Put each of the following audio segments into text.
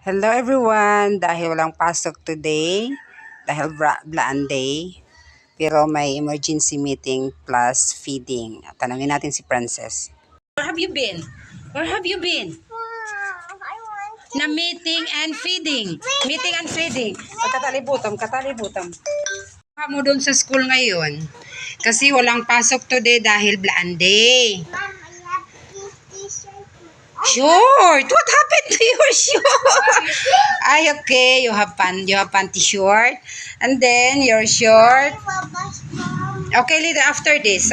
Hello everyone! Dahil walang pasok today, dahil Blaan Day, pero may emergency meeting plus feeding. Tanungin natin si Princess. Where have you been? Where have you been? Na meeting and feeding. Meeting and feeding. Katalibutam. Mo doon sa school ngayon. Kasi walang pasok today dahil Blaan Day. Short. What happened to your short? Ay, okay. You have panty short. And then your short. Okay, later after this.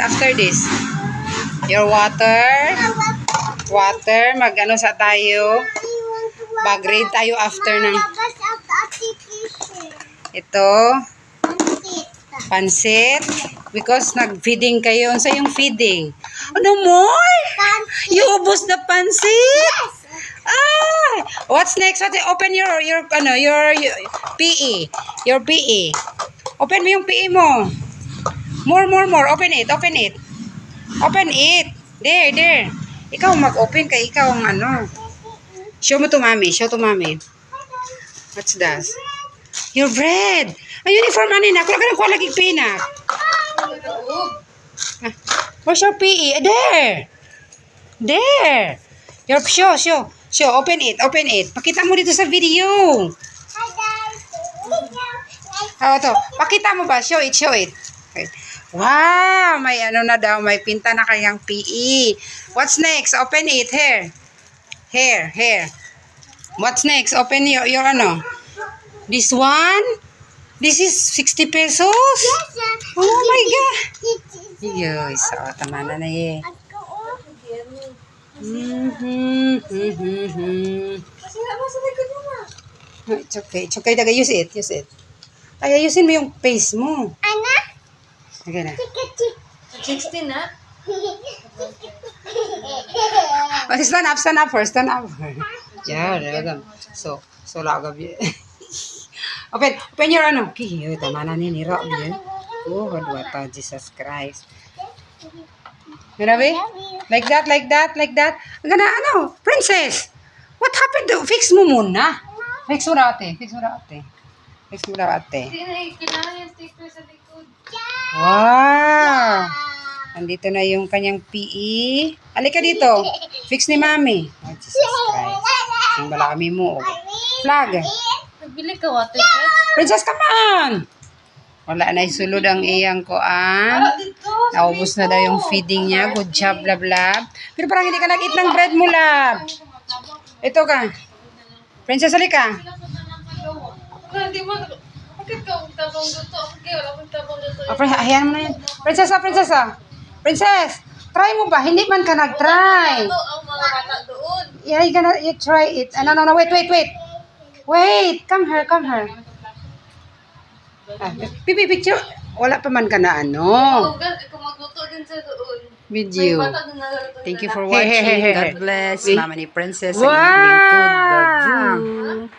Your water. Mag-ano sa tayo. Mag-grade tayo after ng ito. Pansit. Because nag-feeding kayo. Sa yung feeding. Ano more? You ubos the pansit? Ah! What's next? Open your PE. Your PE. Open mo yung PE mo. More. Open it. There. Ikaw mag-open kay ikaw ang ano. Show to mommy. What's that? Your bread. Ang uniform na nina. Kuha lagi pina. Where's your PE? There. Your show. Open it. Pakita mo dito sa video. To. Pakita mo ba? Show it. Okay. Wow, may ano na daw, may pinta na kayang PE. What's next? Open it. Here. What's next? Open your ano. This one? This is 60 pesos? Oh my God. Yoy, tama na ye. It's okay. Daga, use it. Ay, ayusin mo yung face mo. Ana? Okay na. 16 na? Stand up first. Yeah, daga. So lagab yun. Open your ano. Kiyo, tama na ni Niro. Oh, wadwata, Jesus Christ. Grabe? Like that. Ang gana, ano? Princess! What happened to... Fix mo muna. Fix mo daw, ate. Hindi na kailangan yung sticker sa likod. Wow! Andito na yung kanyang PE. Halika dito. Fix ni Mami. Oh, Jesus Christ. Yung bala kami mo. Flag. Nagbili ka water cut? Princess, come on! Wala na isulod ang iyang koan. Naubos na daw yung feeding niya. Good job, lab. Pero parang hindi ka nag-eat ng bread mo, lab. Ito ka. Princess, halika. Hindi mo, bakit ka tabang dito? Wala akong tabang dito. Ayan mo na yan. Princess, try mo ba? Hindi man ka nag-try. Ito ang mga bata doon. Yeah, you try it. No, wait. Wait, come here. Pipi, picture. Wala pa man ka na ano. Kung magluto din sa doon. Video. May bata doon na luto. Thank you for watching. God bless. Mama ni Princess. Wow! Ang lingkod.